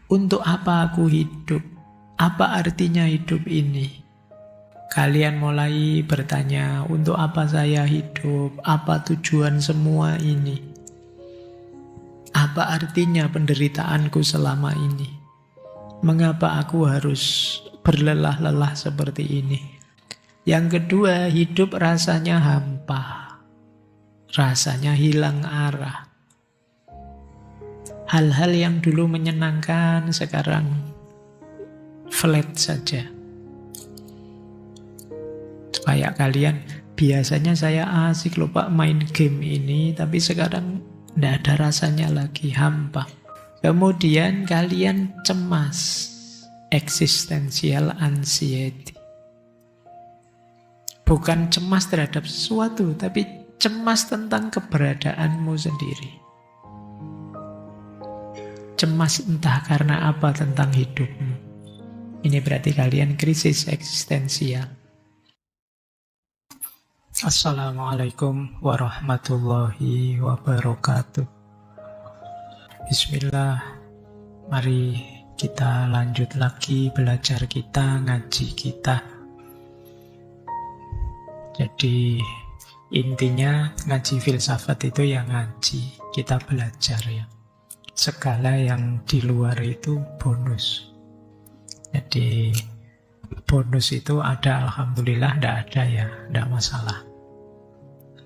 Untuk apa aku hidup? Apa artinya hidup ini? Kalian mulai bertanya, untuk apa saya hidup? Apa tujuan semua ini? Apa artinya penderitaanku selama ini? Mengapa aku harus berlelah-lelah seperti ini? Yang kedua, hidup rasanya hampa. Rasanya hilang arah. Hal-hal yang dulu menyenangkan sekarang flat saja. Kayak kalian, biasanya saya asik loh Pak main game ini, tapi sekarang tidak ada rasanya lagi, hampa. Kemudian kalian cemas, existential anxiety. Bukan cemas terhadap sesuatu, tapi cemas tentang keberadaanmu sendiri. Cemas entah karena apa tentang hidupmu. Ini berarti kalian krisis eksistensial. Assalamualaikum warahmatullahi wabarakatuh. Bismillah. Mari kita lanjut lagi belajar kita, ngaji kita. Jadi intinya ngaji filsafat itu ya ngaji, kita belajar ya. Segala yang di luar itu bonus. Jadi bonus itu ada, alhamdulillah, tidak ada ya, tidak masalah.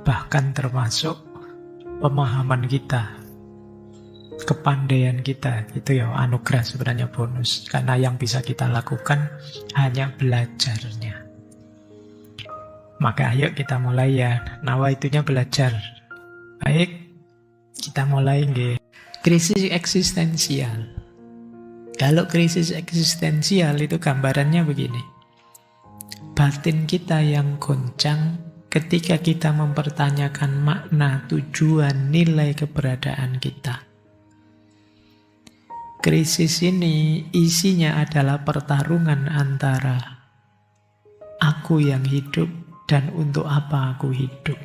Bahkan termasuk pemahaman kita, kepandaian kita, itu ya anugerah sebenarnya bonus. Karena yang bisa kita lakukan hanya belajarnya. Maka ayo kita mulai ya, nawaitunya belajar. Baik, kita mulai nggih. Krisis eksistensial. Kalau krisis eksistensial itu gambarannya begini. Batin kita yang goncang ketika kita mempertanyakan makna, tujuan, nilai keberadaan kita. Krisis ini isinya adalah pertarungan antara aku yang hidup dan untuk apa aku hidup.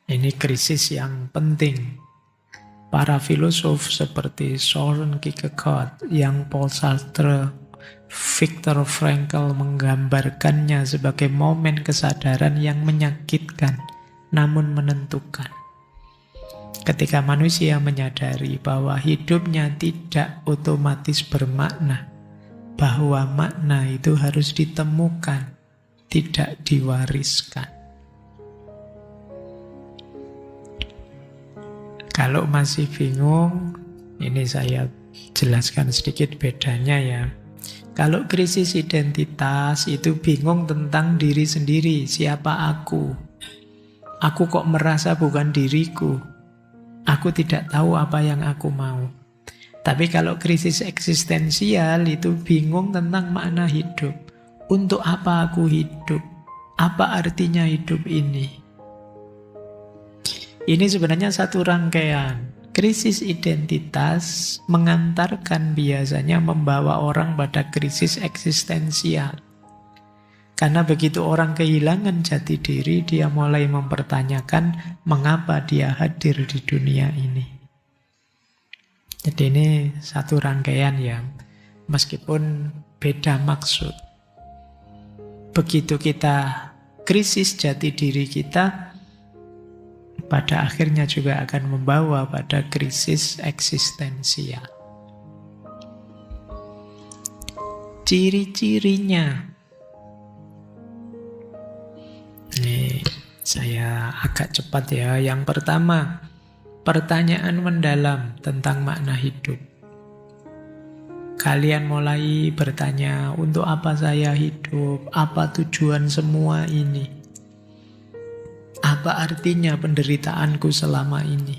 Ini krisis yang penting. Para filosof seperti Søren Kierkegaard, yang Paul Sartre, Viktor Frankl menggambarkannya sebagai momen kesadaran yang menyakitkan namun menentukan. Ketika manusia menyadari bahwa hidupnya tidak otomatis bermakna, bahwa makna itu harus ditemukan, tidak diwariskan. Kalau masih bingung, ini saya jelaskan sedikit bedanya ya. Kalau krisis identitas itu bingung tentang diri sendiri, siapa aku? Aku kok merasa bukan diriku? Aku tidak tahu apa yang aku mau. Tapi kalau krisis eksistensial itu bingung tentang makna hidup. Untuk apa aku hidup? Apa artinya hidup ini? Ini sebenarnya satu rangkaian. Krisis identitas mengantarkan biasanya membawa orang pada krisis eksistensial. Karena begitu orang kehilangan jati diri, dia mulai mempertanyakan mengapa dia hadir di dunia ini. Jadi ini satu rangkaian ya, meskipun beda maksud. Begitu kita krisis jati diri kita, pada akhirnya juga akan membawa pada krisis eksistensial. Ciri-cirinya. Ini saya agak cepat ya. Yang pertama, pertanyaan mendalam tentang makna hidup. Kalian mulai bertanya, untuk apa saya hidup? Apa tujuan semua ini? Apa artinya penderitaanku selama ini?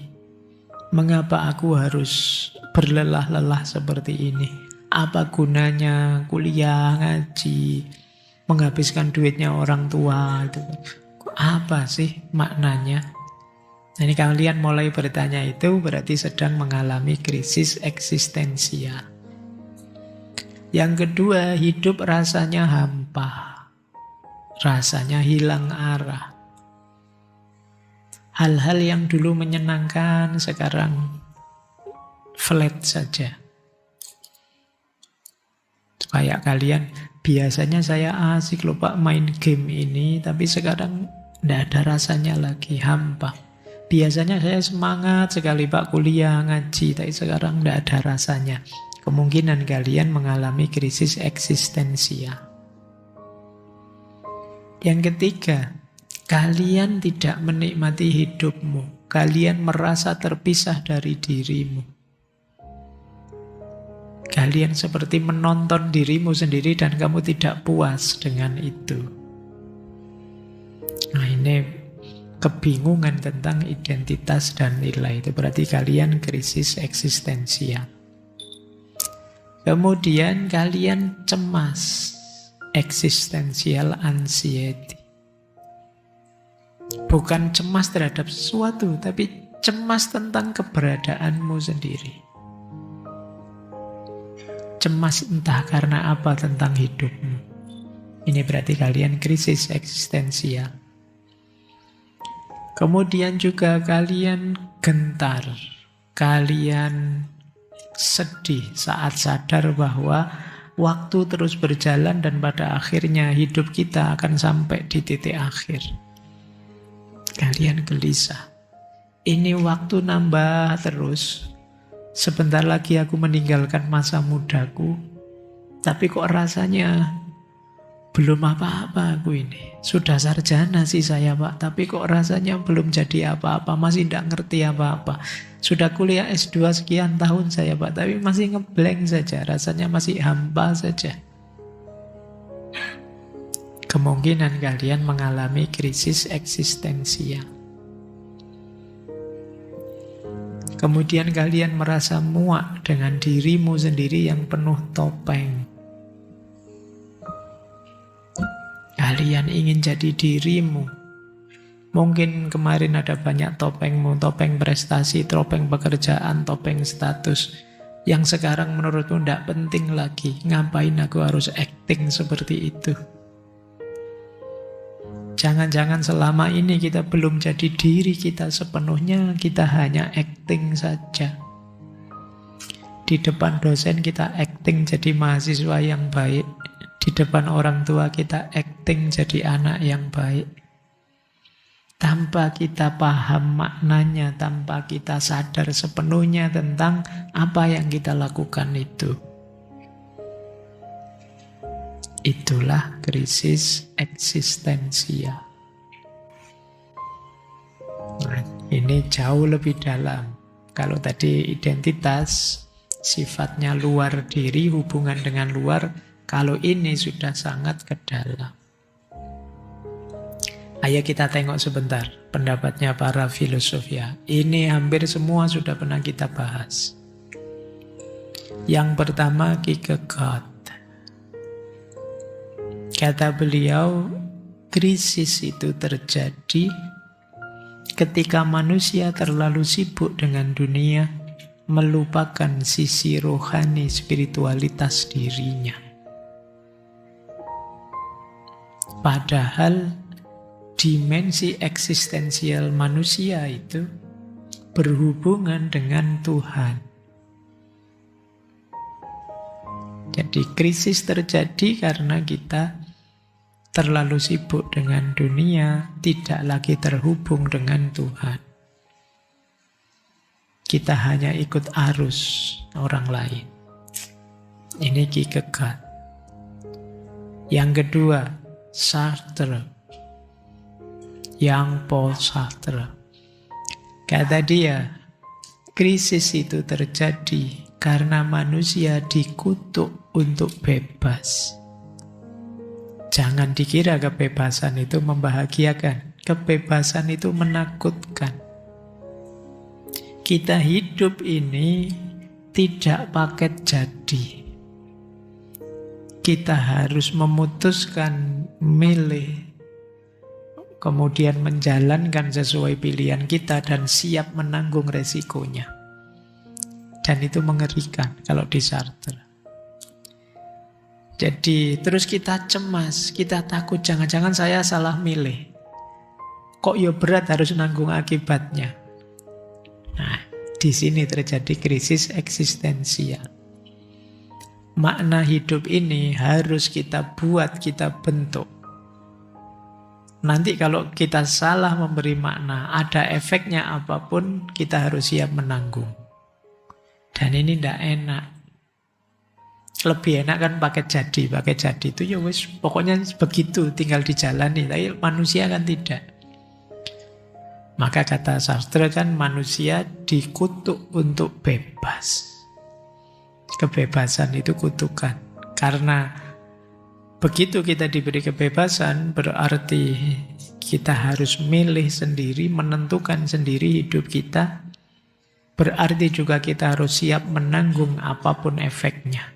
Mengapa aku harus berlelah-lelah seperti ini? Apa gunanya kuliah, ngaji, menghabiskan duitnya orang tua? Apa sih maknanya? Jadi kalian mulai bertanya itu berarti sedang mengalami krisis eksistensial. Yang kedua, hidup rasanya hampa. Rasanya hilang arah. Hal-hal yang dulu menyenangkan sekarang flat saja. Kayak kalian, biasanya saya asik loh Pak main game ini, tapi sekarang tidak ada rasanya lagi, hampa. Biasanya saya semangat sekali Pak kuliah, ngaji, tapi sekarang tidak ada rasanya. Kemungkinan kalian mengalami krisis eksistensial. Yang ketiga, kalian tidak menikmati hidupmu. Kalian merasa terpisah dari dirimu. Kalian seperti menonton dirimu sendiri dan kamu tidak puas dengan itu. Nah, ini kebingungan tentang identitas dan nilai. Itu berarti kalian krisis eksistensial. Kemudian kalian cemas, existential anxiety. Bukan cemas terhadap sesuatu, tapi cemas tentang keberadaanmu sendiri. Cemas entah karena apa tentang hidupmu. Ini berarti kalian krisis eksistensial. Kemudian juga kalian gentar, kalian sedih saat sadar bahwa waktu terus berjalan dan pada akhirnya hidup kita akan sampai di titik akhir. Kalian gelisah. Ini waktu nambah terus. Sebentar lagi aku meninggalkan masa mudaku. Tapi kok rasanya belum apa-apa aku ini. Sudah sarjana sih saya Pak, tapi kok rasanya belum jadi apa-apa. Masih tidak ngerti apa-apa. Sudah kuliah S2 sekian tahun saya Pak, tapi masih ngeblank saja. Rasanya masih hampa saja. Kemungkinan kalian mengalami krisis eksistensial. Kemudian kalian merasa muak dengan dirimu sendiri yang penuh topeng. Kalian ingin jadi dirimu. Mungkin kemarin ada banyak topengmu, topeng prestasi, topeng pekerjaan, topeng status. Yang sekarang menurutmu tidak penting lagi. Ngapain aku harus acting seperti itu? Jangan-jangan selama ini kita belum jadi diri kita sepenuhnya, kita hanya acting saja. Di depan dosen kita acting jadi mahasiswa yang baik. Di depan orang tua kita acting jadi anak yang baik. Tanpa kita paham maknanya, tanpa kita sadar sepenuhnya tentang apa yang kita lakukan itu. Itulah krisis eksistensial. Nah, ini jauh lebih dalam. Kalau tadi identitas, sifatnya luar diri, hubungan dengan luar. Kalau ini sudah sangat ke dalam. Ayo kita tengok sebentar pendapatnya para filosof ya. Ini hampir semua sudah pernah kita bahas. Yang pertama Kierkegaard. Kata beliau, krisis itu terjadi ketika manusia terlalu sibuk dengan dunia, melupakan sisi rohani spiritualitas dirinya. Padahal dimensi eksistensial manusia itu berhubungan dengan Tuhan. Jadi krisis terjadi karena kita terlalu sibuk dengan dunia, tidak lagi terhubung dengan Tuhan. Kita hanya ikut arus orang lain. Ini Kierkegaard. Yang kedua, Sartre. Jean-Paul Sartre. Kata dia, krisis itu terjadi karena manusia dikutuk untuk bebas. Jangan dikira kebebasan itu membahagiakan. Kebebasan itu menakutkan. Kita hidup ini tidak paket jadi. Kita harus memutuskan, milih, kemudian menjalankan sesuai pilihan kita dan siap menanggung resikonya. Dan itu mengerikan kalau di Sartre. Jadi terus kita cemas, kita takut jangan-jangan saya salah milih. Kok ya berat harus nanggung akibatnya. Nah, di sini terjadi krisis eksistensial. makna hidup ini harus kita buat, kita bentuk. Nanti kalau kita salah memberi makna, ada efeknya apapun, kita harus siap menanggung. Dan ini tidak enak. Lebih enak kan pakai jadi itu ya wis pokoknya begitu, tinggal dijalani. Tapi manusia kan tidak. Maka kata sastra kan manusia dikutuk untuk bebas. Kebebasan itu kutukan. Karena begitu kita diberi kebebasan, berarti kita harus milih sendiri, menentukan sendiri hidup kita. Berarti juga kita harus siap menanggung apapun efeknya.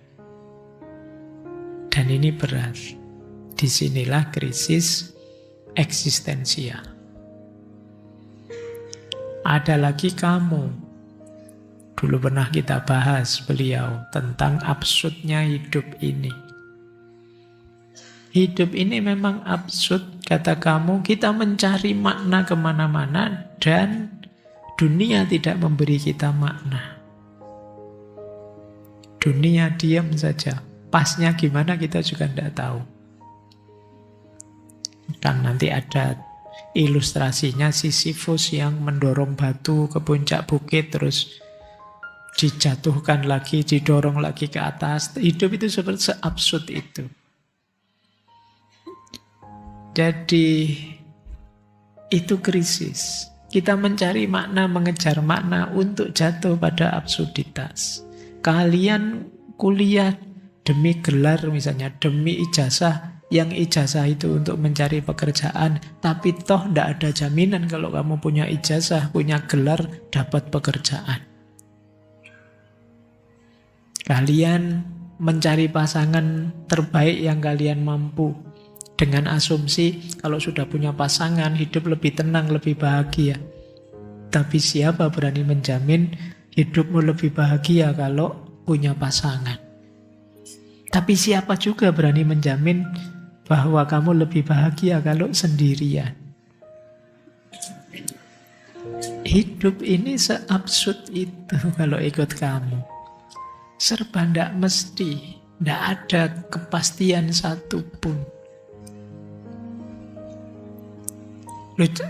Dan ini berat. Disinilah krisis eksistensial. Ada lagi kamu. Dulu pernah kita bahas beliau tentang absurdnya hidup ini. Hidup ini memang absurd, kata kamu. Kita mencari makna kemana-mana dan dunia tidak memberi kita makna. Dunia diam saja. Pasnya gimana kita juga tidak tahu. Kan nanti ada ilustrasinya Sisyphus yang mendorong batu ke puncak bukit terus dijatuhkan lagi, didorong lagi ke atas. Hidup itu seperti seabsurd itu. Jadi itu krisis. Kita mencari makna, mengejar makna untuk jatuh pada absurditas. Kalian kuliah demi gelar misalnya, demi ijazah. Yang ijazah itu untuk mencari pekerjaan. Tapi toh tidak ada jaminan kalau kamu punya ijazah, punya gelar, dapat pekerjaan. Kalian mencari pasangan terbaik yang kalian mampu. Dengan asumsi kalau sudah punya pasangan, hidup lebih tenang, lebih bahagia. Tapi siapa berani menjamin hidupmu lebih bahagia kalau punya pasangan? Tapi siapa juga berani menjamin bahwa kamu lebih bahagia kalau sendirian? Hidup ini seabsurd itu kalau ikut kamu. Serba tidak mesti, tidak ada kepastian satupun.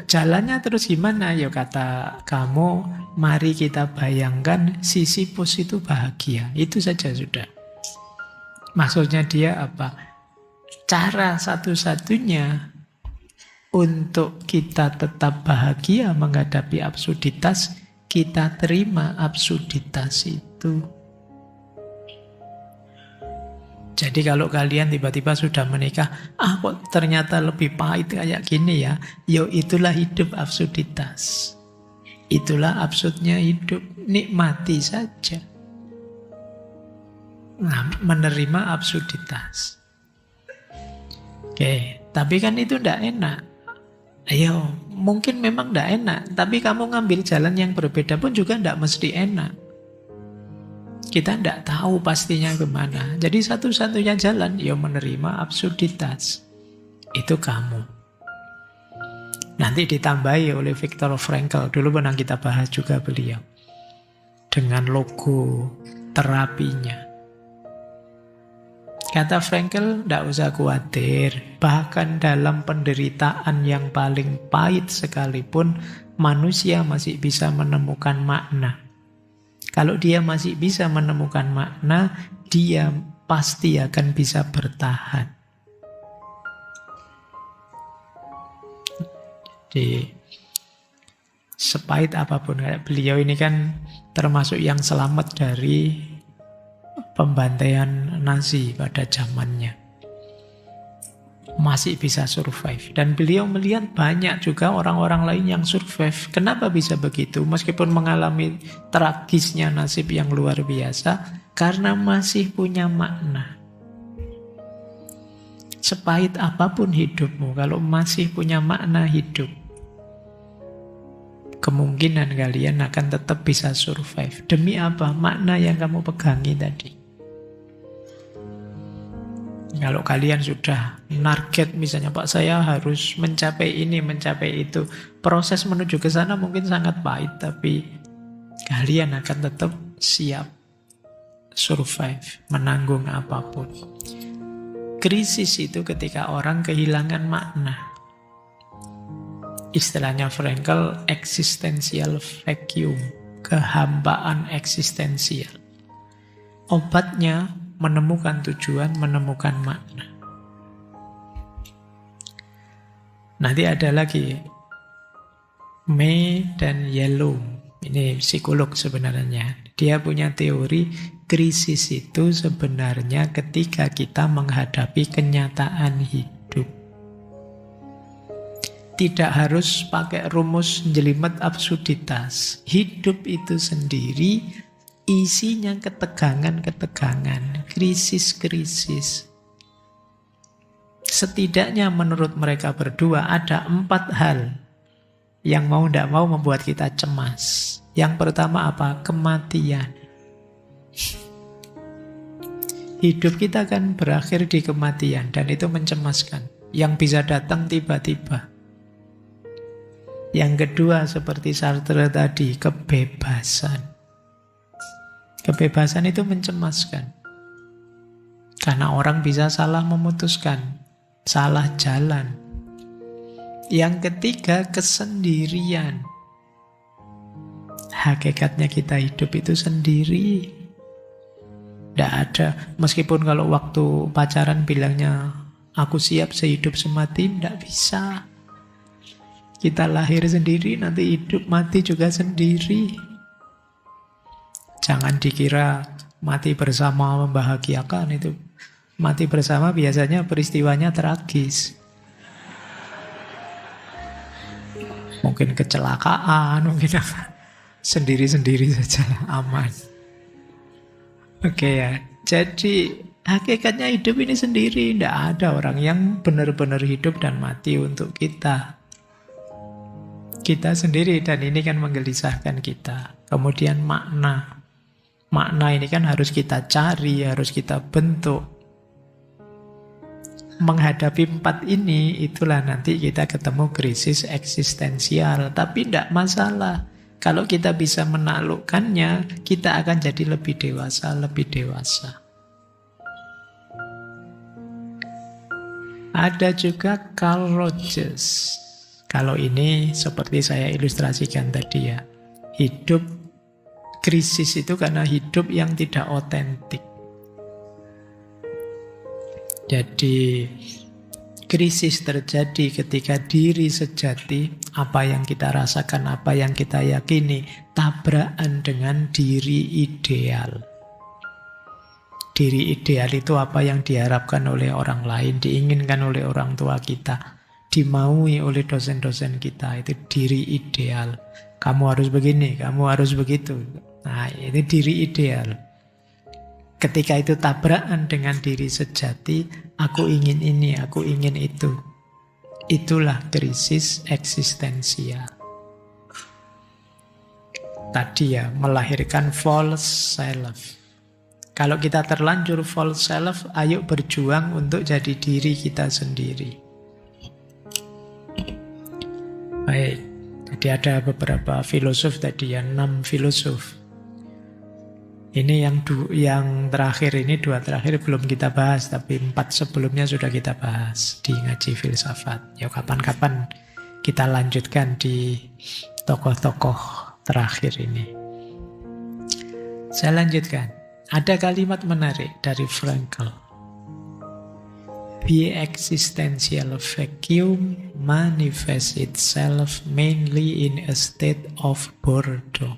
Jalannya terus gimana? Ya kata kamu, mari kita bayangkan Sisyphus itu bahagia. Itu saja sudah. Maksudnya dia apa? Cara satu-satunya untuk kita tetap bahagia menghadapi absurditas, kita terima absurditas itu. Jadi kalau kalian tiba-tiba sudah menikah, kok ternyata lebih pahit kayak gini ya. Yo itulah hidup absurditas. Itulah absurdnya hidup. Nikmati saja. Nah, menerima absurditas. Oke, tapi kan itu tidak enak. Ayo, mungkin memang tidak enak. Tapi kamu ngambil jalan yang berbeda pun juga tidak mesti enak. Kita tidak tahu pastinya kemana. Jadi satu-satunya jalan, ya menerima absurditas. Itu kamu. Nanti ditambahi oleh Viktor Frankl. Dulu pernah kita bahas juga beliau. Dengan logo terapinya. Kata Frankl, tidak usah khawatir. Bahkan dalam penderitaan yang paling pahit sekalipun, manusia masih bisa menemukan makna. Kalau dia masih bisa menemukan makna, dia pasti akan bisa bertahan. Jadi, sepahit apapun, kayak beliau ini kan termasuk yang selamat dari pembantaian Nazi pada zamannya. Masih bisa survive. Dan beliau melihat banyak juga orang-orang lain yang survive. Kenapa bisa begitu? Meskipun mengalami tragisnya nasib yang luar biasa, karena masih punya makna. Sepahit apapun hidupmu, kalau masih punya makna hidup, kemungkinan kalian akan tetap bisa survive. Demi apa? Makna yang kamu pegangi tadi. Kalau kalian sudah target misalnya, Pak saya harus mencapai ini, mencapai itu. Proses menuju ke sana mungkin sangat pahit, tapi kalian akan tetap siap survive, menanggung apapun. Krisis itu ketika orang kehilangan makna. Istilahnya Frankl, existential vacuum, kehampaan eksistensial. Obatnya menemukan tujuan, menemukan makna. Nanti ada lagi May dan Yellow. Ini psikolog sebenarnya. Dia punya teori krisis itu sebenarnya ketika kita menghadapi kenyataan hidup. Tidak harus pakai rumus jelimet absurditas. Hidup itu sendiri isinya ketegangan-ketegangan, krisis-krisis. Setidaknya menurut mereka berdua ada 4 hal yang mau tidak mau membuat kita cemas. Yang pertama apa? Kematian. Hidup kita kan berakhir di kematian dan itu mencemaskan. Yang bisa datang tiba-tiba. Yang kedua seperti Sartre tadi, kebebasan. Kebebasan itu mencemaskan. Karena orang bisa salah memutuskan, salah jalan. Yang ketiga, kesendirian. Hakikatnya kita hidup itu sendiri. Tidak ada, meskipun kalau waktu pacaran bilangnya aku siap sehidup semati, tidak bisa. Kita lahir sendiri, nanti hidup mati juga sendiri. Jangan dikira mati bersama membahagiakan itu. Mati bersama biasanya peristiwanya tragis. Mungkin kecelakaan, mungkin apa. Sendiri-sendiri saja aman. Oke ya. Jadi hakikatnya hidup ini sendiri. Tidak ada orang yang benar-benar hidup dan mati untuk kita. Kita sendiri, dan ini kan menggelisahkan kita. Kemudian makna. Makna ini kan harus kita cari, harus kita bentuk. Menghadapi 4 ini, itulah nanti kita ketemu krisis eksistensial. Tapi tidak masalah. Kalau kita bisa menaklukkannya, kita akan jadi lebih dewasa, lebih dewasa. Ada juga Carl Rogers. Kalau ini seperti saya ilustrasikan tadi ya. Hidup, krisis itu karena hidup yang tidak otentik. Jadi krisis terjadi ketika diri sejati, apa yang kita rasakan, apa yang kita yakini, tabrakan dengan diri ideal. Diri ideal itu apa yang diharapkan oleh orang lain, diinginkan oleh orang tua kita, dimaui oleh dosen-dosen kita, itu diri ideal. Kamu harus begini, kamu harus begitu. Nah, ini diri ideal. Ketika itu tabrakan dengan diri sejati, aku ingin ini, aku ingin itu. Itulah krisis eksistensial. Tadi ya, melahirkan false self. Kalau kita terlanjur false self, ayo berjuang untuk jadi diri kita sendiri. Baik, jadi ada beberapa filosof tadi ya, 6 filosof. Ini yang terakhir ini, 2 terakhir belum kita bahas, tapi 4 sebelumnya sudah kita bahas di ngaji filsafat. Ya kapan-kapan kita lanjutkan di tokoh-tokoh terakhir ini. Saya lanjutkan. Ada kalimat menarik dari Frankl. The existential vacuum manifests itself mainly in a state of boredom.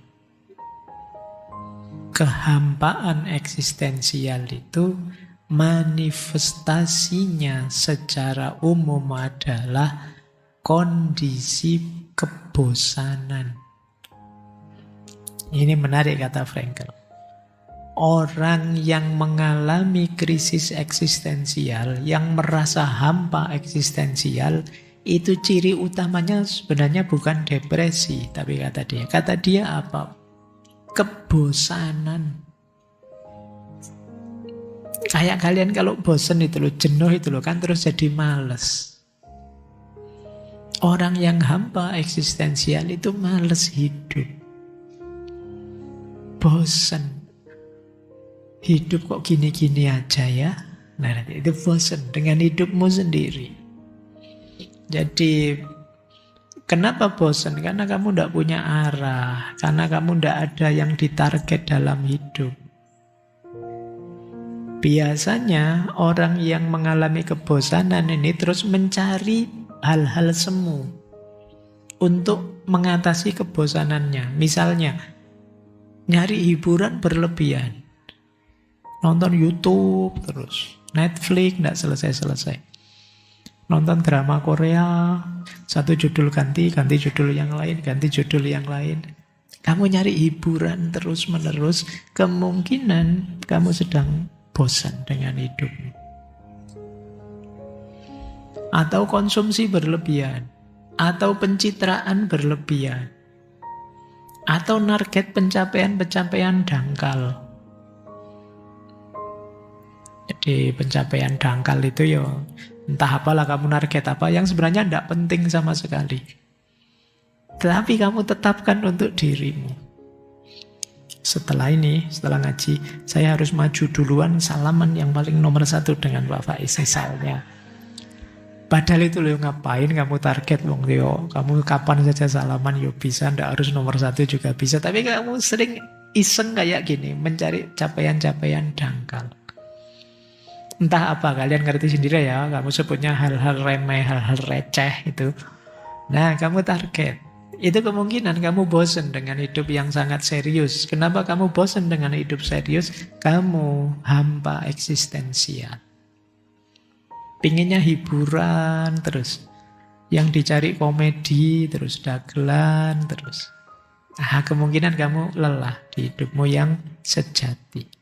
Kehampaan eksistensial itu manifestasinya secara umum adalah kondisi kebosanan. Ini menarik kata Frankl. Orang yang mengalami krisis eksistensial, yang merasa hampa eksistensial, itu ciri utamanya sebenarnya bukan depresi, tapi kata dia apa? Kebosanan. Kayak kalian kalau bosan itu loh, jenuh itu loh, kan terus jadi males. Orang yang hampa eksistensial itu males hidup. Bosan. hidup kok gini-gini aja ya. Nah, nanti itu bosan dengan hidupmu sendiri. Jadi kenapa bosan? Karena kamu tidak punya arah. Karena kamu tidak ada yang ditarget dalam hidup. Biasanya orang yang mengalami kebosanan ini terus mencari hal-hal semu untuk mengatasi kebosanannya. Misalnya, nyari hiburan berlebihan. Nonton YouTube terus. Netflix tidak selesai-selesai. Nonton drama Korea, satu judul ganti judul yang lain, ganti judul yang lain. Kamu nyari hiburan terus-menerus, kemungkinan kamu sedang bosan dengan hidupmu. Atau konsumsi berlebihan, atau pencitraan berlebihan, atau target pencapaian-pencapaian dangkal. Jadi pencapaian dangkal itu ya entah apalah kamu target apa yang sebenarnya tidak penting sama sekali. Tapi kamu tetapkan untuk dirimu. Setelah ngaji, saya harus maju duluan salaman yang paling nomor 1 dengan Pak Faiz misalnya. Padahal itu loh, ngapain kamu target wong yo, kamu kapan saja salaman yo bisa, ndak harus nomor 1 juga bisa. Tapi kamu sering iseng kayak gini, mencari capaian-capaian dangkal. Entah apa, kalian ngerti sendiri ya, kamu sebutnya hal-hal remeh, hal-hal receh itu. Nah, kamu target. Itu kemungkinan kamu bosan dengan hidup yang sangat serius. Kenapa kamu bosan dengan hidup serius? Kamu hampa eksistensial. Pinginnya hiburan terus. Yang dicari komedi terus, dagelan terus. Nah, kemungkinan kamu lelah di hidupmu yang sejati.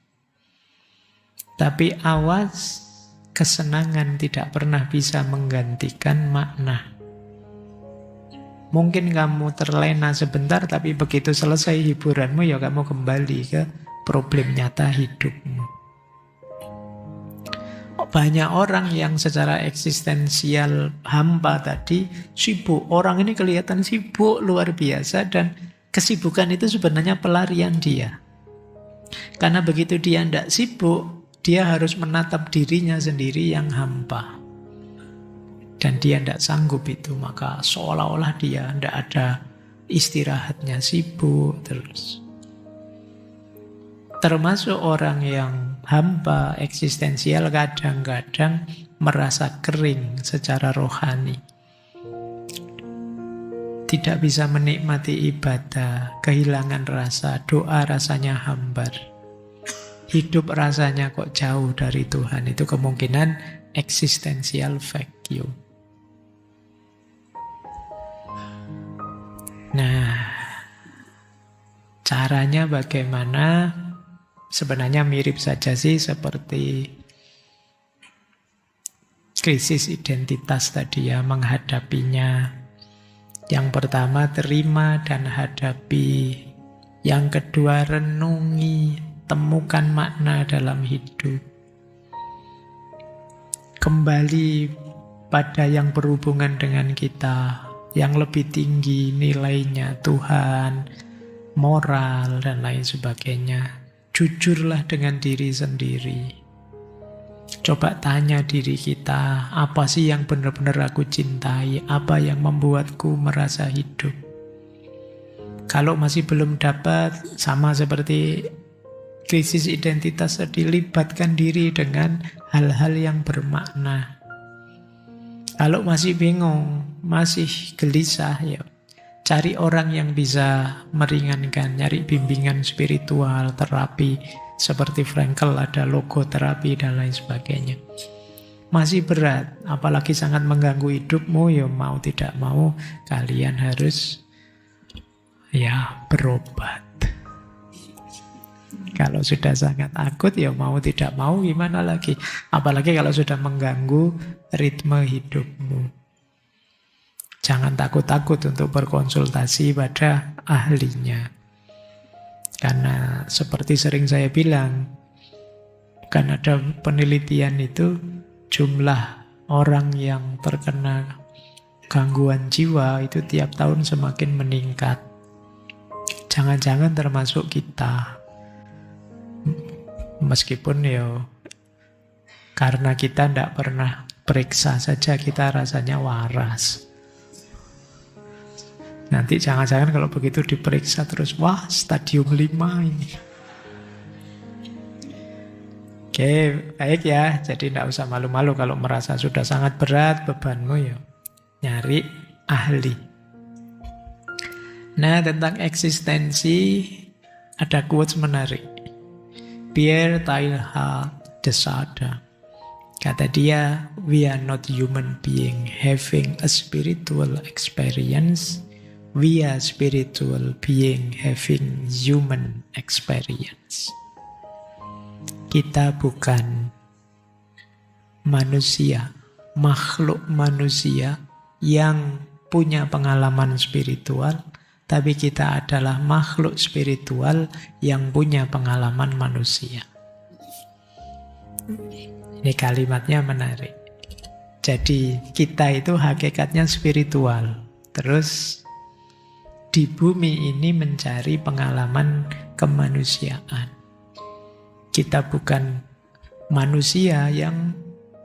Tapi awas, kesenangan tidak pernah bisa menggantikan makna. Mungkin kamu terlena sebentar, tapi begitu selesai hiburanmu, ya kamu kembali ke problem nyata hidupmu. Banyak orang yang secara eksistensial hampa tadi, sibuk. Orang ini kelihatan sibuk luar biasa, dan kesibukan itu sebenarnya pelarian dia. Karena begitu dia tidak sibuk, dia harus menatap dirinya sendiri yang hampa. Dan dia tidak sanggup itu. Maka seolah-olah dia tidak ada istirahatnya, sibuk terus. Termasuk orang yang hampa eksistensial kadang-kadang merasa kering secara rohani. Tidak bisa menikmati ibadah, kehilangan rasa, doa rasanya hambar. Hidup rasanya kok jauh dari Tuhan. Itu kemungkinan eksistensial vacuum. Nah, caranya bagaimana? Sebenarnya mirip saja sih seperti krisis identitas tadi ya, menghadapinya. Yang pertama, terima dan hadapi. Yang kedua, renungi. Temukan makna dalam hidup. Kembali pada yang berhubungan dengan kita, yang lebih tinggi nilainya, Tuhan, moral, dan lain sebagainya. Jujurlah dengan diri sendiri. Coba tanya diri kita, apa sih yang benar-benar aku cintai? Apa yang membuatku merasa hidup? Kalau masih belum dapat, sama seperti krisis identitas tadi, libatkan diri dengan hal-hal yang bermakna. Kalau masih bingung, masih gelisah, ya cari orang yang bisa meringankan, nyari bimbingan spiritual, terapi. Seperti Frankl ada logoterapi dan lain sebagainya. Masih berat, apalagi sangat mengganggu hidupmu, ya mau tidak mau kalian harus berobat. Kalau sudah sangat akut, ya mau tidak mau gimana lagi. Apalagi kalau sudah mengganggu ritme hidupmu. Jangan takut-takut untuk berkonsultasi pada ahlinya. Karena seperti sering saya bilang, kan ada penelitian itu, jumlah orang yang terkena gangguan jiwa itu tiap tahun semakin meningkat. Jangan-jangan termasuk kita. Meskipun ya karena kita tidak pernah periksa saja kita rasanya waras. Nanti jangan-jangan kalau begitu diperiksa terus, wah stadium 5 ini. Oke, baik ya. Jadi tidak usah malu-malu kalau merasa sudah sangat berat bebanmu ya. Nyari ahli. Nah, tentang eksistensi ada quotes menarik. Pierre Teilhard de Chardin. Kata dia, we are not human being having a spiritual experience. We are spiritual being having human experience. Kita bukan manusia, makhluk manusia yang punya pengalaman spiritual, tapi kita adalah makhluk spiritual yang punya pengalaman manusia. Ini kalimatnya menarik. Jadi kita itu hakikatnya spiritual. Terus di bumi ini mencari pengalaman kemanusiaan. Kita bukan manusia yang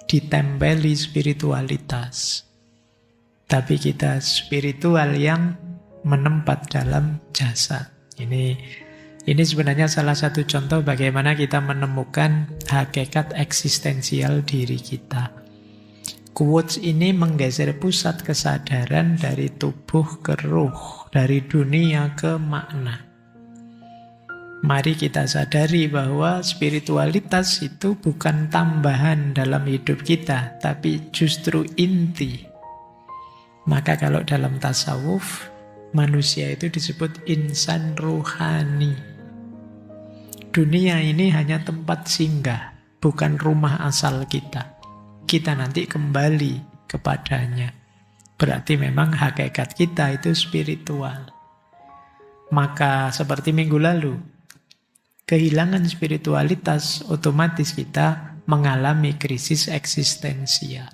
ditempeli spiritualitas. Tapi kita spiritual yang menempat dalam jasad. Ini sebenarnya salah satu contoh bagaimana kita menemukan hakikat eksistensial diri kita. Quotes ini menggeser pusat kesadaran dari tubuh ke ruh, dari dunia ke makna. Mari kita sadari bahwa spiritualitas itu bukan tambahan dalam hidup kita, tapi justru inti. Maka kalau dalam tasawuf, manusia itu disebut insan ruhani. Dunia ini hanya tempat singgah, bukan rumah asal kita. Kita nanti kembali kepadanya. Berarti memang hakikat kita itu spiritual. Maka seperti minggu lalu, kehilangan spiritualitas otomatis kita mengalami krisis eksistensial.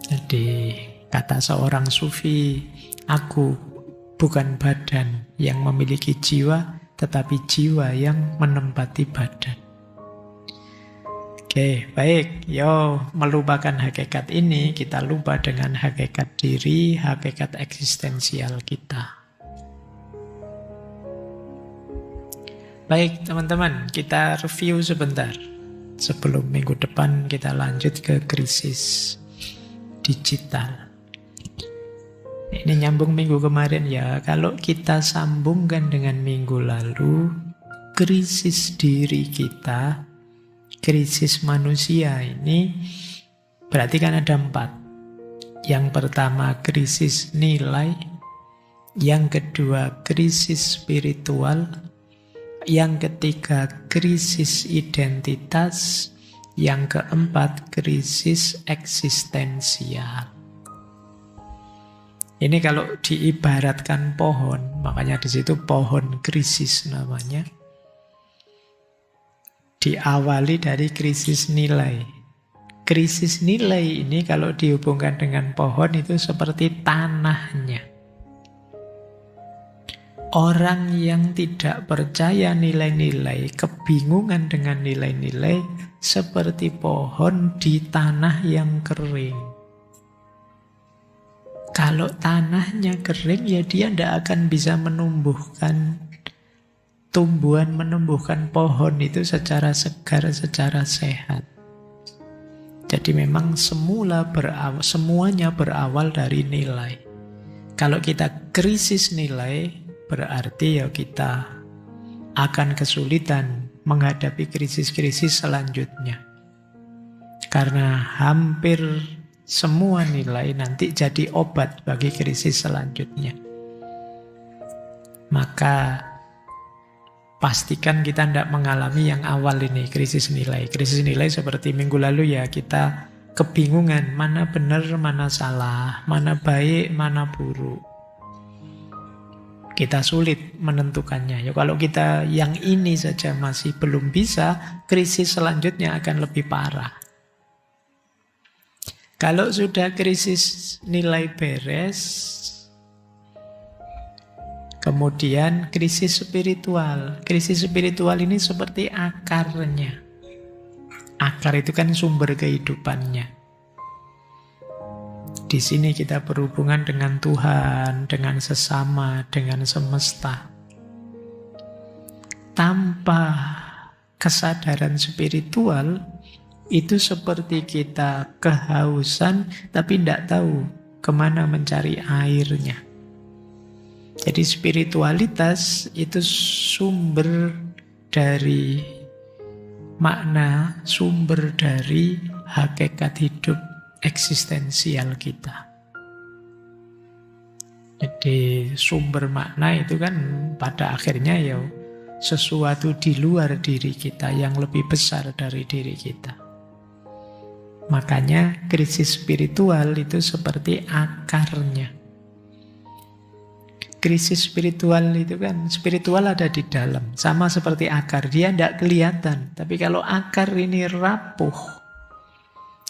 Jadi kata seorang sufi, aku bukan badan yang memiliki jiwa, tetapi jiwa yang menempati badan. Oke, baik. Yo, melupakan hakikat ini, kita lupa dengan hakikat diri, hakikat eksistensial kita. Baik, teman-teman, kita review sebentar. Sebelum minggu depan kita lanjut ke krisis digital. Ini nyambung minggu kemarin ya. Kalau kita sambungkan dengan minggu lalu, krisis diri kita, krisis manusia ini berarti kan ada 4. Yang pertama krisis nilai, yang kedua krisis spiritual, yang ketiga krisis identitas, yang keempat krisis eksistensial. Ini kalau diibaratkan pohon, makanya di situ pohon krisis namanya. Diawali dari krisis nilai. Krisis nilai ini kalau dihubungkan dengan pohon itu seperti tanahnya. Orang yang tidak percaya nilai-nilai, kebingungan dengan nilai-nilai, seperti pohon di tanah yang kering. Kalau tanahnya kering, ya dia tidak akan bisa menumbuhkan tumbuhan, menumbuhkan pohon itu secara segar, secara sehat. Jadi memang semuanya berawal dari nilai. Kalau kita krisis nilai, berarti ya kita akan kesulitan menghadapi krisis-krisis selanjutnya. Karena hampir semua nilai nanti jadi obat bagi krisis selanjutnya. Maka pastikan kita tidak mengalami yang awal ini, krisis nilai. Krisis nilai seperti minggu lalu ya, kita kebingungan mana benar, mana salah, mana baik, mana buruk. Kita sulit menentukannya. Ya, kalau kita yang ini saja masih belum bisa, krisis selanjutnya akan lebih parah. Kalau sudah krisis nilai beres, Kemudian krisis spiritual. Krisis spiritual ini seperti akarnya. Akar itu kan sumber kehidupannya. Di sini kita berhubungan dengan Tuhan, dengan sesama, dengan semesta. Tanpa kesadaran spiritual, itu seperti kita kehausan tapi tidak tahu kemana mencari airnya. Jadi spiritualitas itu sumber dari makna, sumber dari hakikat hidup eksistensial kita. Jadi sumber makna itu kan pada akhirnya ya sesuatu di luar diri kita yang lebih besar dari diri kita. Makanya krisis spiritual itu seperti akarnya. Krisis spiritual itu kan, spiritual ada di dalam. Sama seperti akar, dia tidak kelihatan. Tapi kalau akar ini rapuh,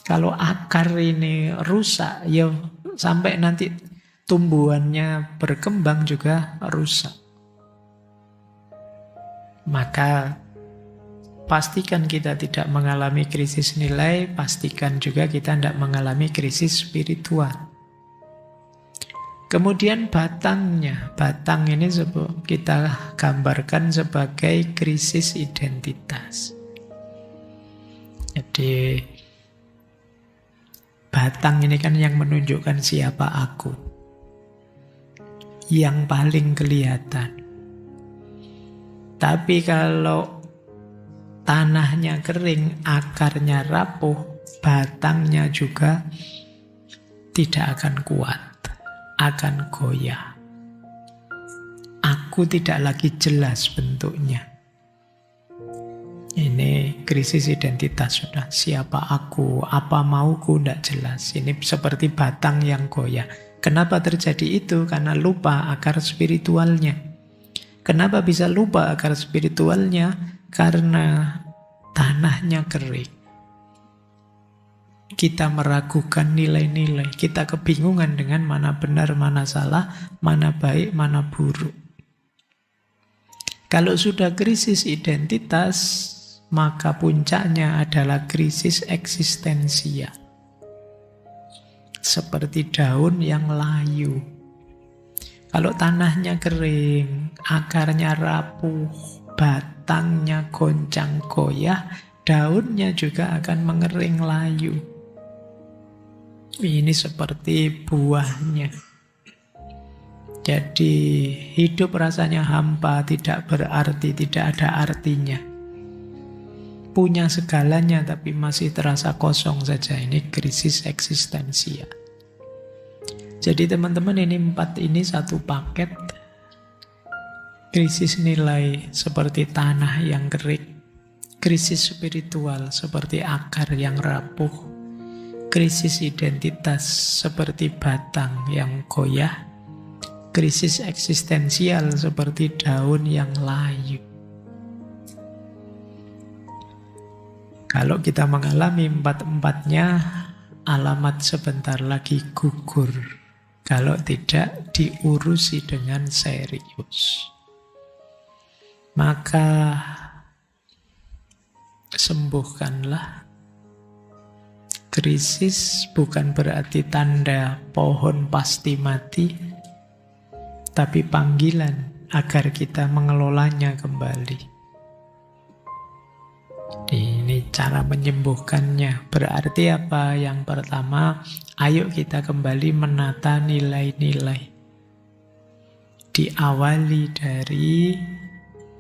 kalau akar ini rusak, ya sampai nanti tumbuhannya berkembang juga rusak. Maka pastikan kita tidak mengalami krisis nilai, pastikan juga kita tidak mengalami krisis spiritual. Kemudian batangnya, batang ini kita gambarkan sebagai krisis identitas. Jadi batang ini kan yang menunjukkan siapa aku, yang paling kelihatan. Tapi kalau tanahnya kering, akarnya rapuh, batangnya juga tidak akan kuat, akan goyah. Aku tidak lagi jelas bentuknya. Ini krisis identitas sudah. Siapa aku, apa mauku, tidak jelas. Ini seperti batang yang goyah. Kenapa terjadi itu? Karena lupa akar spiritualnya. Kenapa bisa lupa akar spiritualnya? Karena tanahnya kering. Kita meragukan nilai-nilai. Kita kebingungan dengan mana benar, mana salah, mana baik, mana buruk. Kalau sudah krisis identitas, maka puncaknya adalah krisis eksistensial. Seperti daun yang layu. Kalau tanahnya kering, akarnya rapuh, batangnya goncang goyah, daunnya juga akan mengering layu. Ini seperti buahnya. Jadi hidup rasanya hampa, tidak berarti, tidak ada artinya. Punya segalanya tapi masih terasa kosong saja. Ini krisis eksistensial. Jadi teman-teman, ini 4 ini satu paket. Krisis nilai seperti tanah yang kering. Krisis spiritual seperti akar yang rapuh. Krisis identitas seperti batang yang goyah. Krisis eksistensial seperti daun yang layu. Kalau kita mengalami 4-4-nya, alamat sebentar lagi gugur. Kalau tidak diurusi dengan serius. Maka sembuhkanlah. Krisis bukan berarti tanda pohon pasti mati, tapi panggilan agar kita mengelolanya kembali. Ini cara menyembuhkannya. Berarti apa? Yang pertama, ayo kita kembali menata nilai-nilai. Diawali dari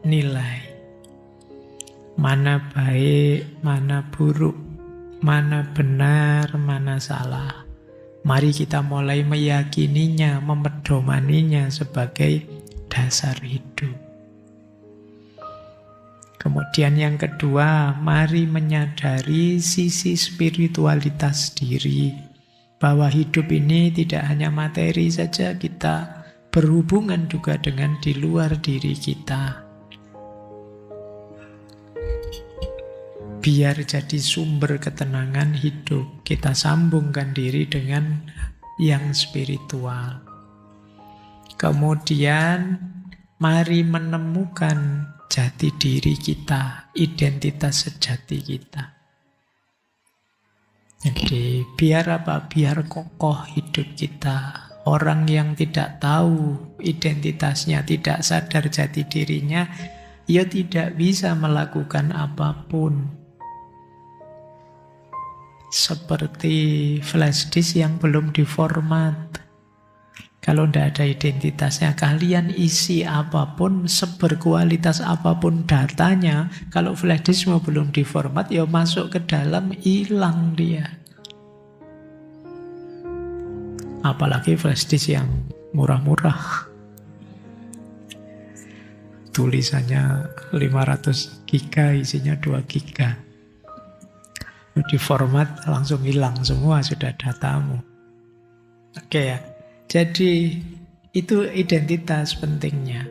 nilai. Mana baik, mana buruk, mana benar, mana salah. Mari kita mulai meyakininya, memedomaninya sebagai dasar hidup. Kemudian yang kedua, mari menyadari sisi spiritualitas diri. Bahwa hidup ini tidak hanya materi saja, kita berhubungan juga dengan di luar diri kita. Biar jadi sumber ketenangan hidup, kita sambungkan diri dengan yang spiritual. Kemudian Mari menemukan jati diri kita, identitas sejati kita. Jadi biar apa? Biar kokoh hidup kita. Orang yang tidak tahu identitasnya, tidak sadar jati dirinya, ia tidak bisa melakukan apapun. Seperti flash disk yang belum diformat. Kalau tidak ada identitasnya, kalian isi apapun, seberkualitas apapun datanya, kalau flash disk mau belum diformat, ya masuk ke dalam, hilang dia. Apalagi flash disk yang murah-murah. Tulisannya 500 giga, isinya 2 giga. Diformat langsung hilang semua, sudah datamu. Oke ya. Jadi itu identitas pentingnya.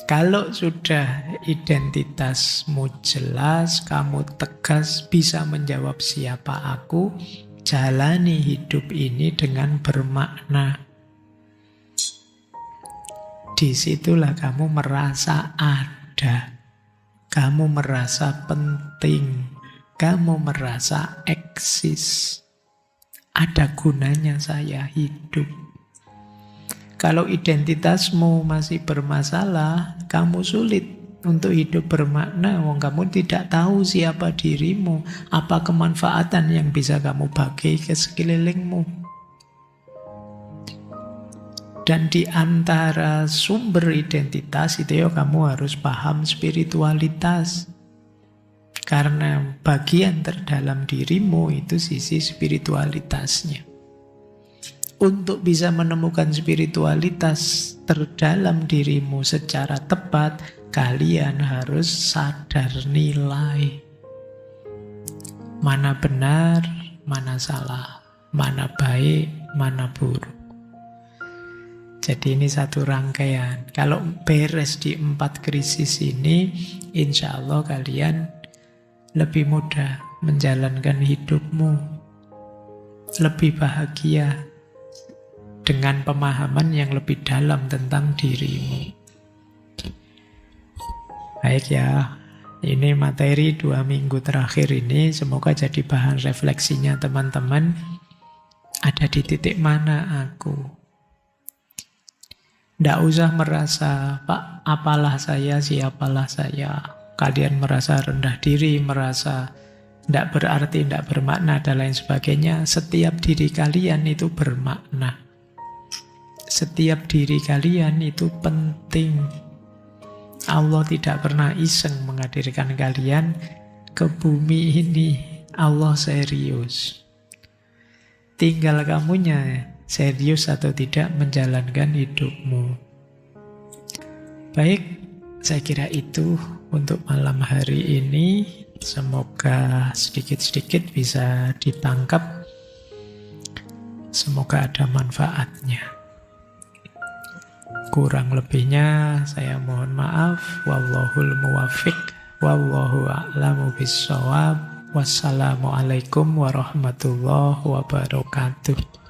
Kalau sudah identitasmu jelas, kamu tegas, bisa menjawab siapa aku, jalani hidup ini dengan bermakna. Disitulah kamu merasa ada, kamu merasa penting, kamu merasa eksis. Ada gunanya saya hidup. Kalau identitasmu masih bermasalah, kamu sulit untuk hidup bermakna. Wong kamu tidak tahu siapa dirimu, apa kemanfaatan yang bisa kamu bagi ke sekelilingmu. Dan di antara sumber identitas itu ya kamu harus paham spiritualitas. Karena bagian terdalam dirimu itu sisi spiritualitasnya. Untuk bisa menemukan spiritualitas terdalam dirimu secara tepat, kalian harus sadar nilai. Mana benar, mana salah, mana baik, mana buruk. Jadi ini satu rangkaian. Kalau beres di 4 krisis ini, insya Allah kalian lebih mudah menjalankan hidupmu, lebih bahagia dengan pemahaman yang lebih dalam tentang dirimu. Baik ya, ini materi 2 minggu terakhir ini, semoga jadi bahan refleksinya teman-teman. Ada di titik mana aku? Tidak usah merasa, Pak, apalah saya, siapalah saya. Kalian merasa rendah diri, merasa tidak berarti, tidak bermakna, dan lain sebagainya. Setiap diri kalian itu bermakna. Setiap diri kalian itu penting. Allah tidak pernah iseng menghadirkan kalian ke bumi ini. Allah serius. Tinggal kamunya serius atau tidak menjalankan hidupmu. Baik, saya kira itu untuk malam hari ini. Semoga sedikit-sedikit bisa ditangkap. Semoga ada manfaatnya. Kurang lebihnya saya mohon maaf. Wallahul muwaffiq. Wallahu a'lamu bissawab. Wassalamualaikum warahmatullahi wabarakatuh.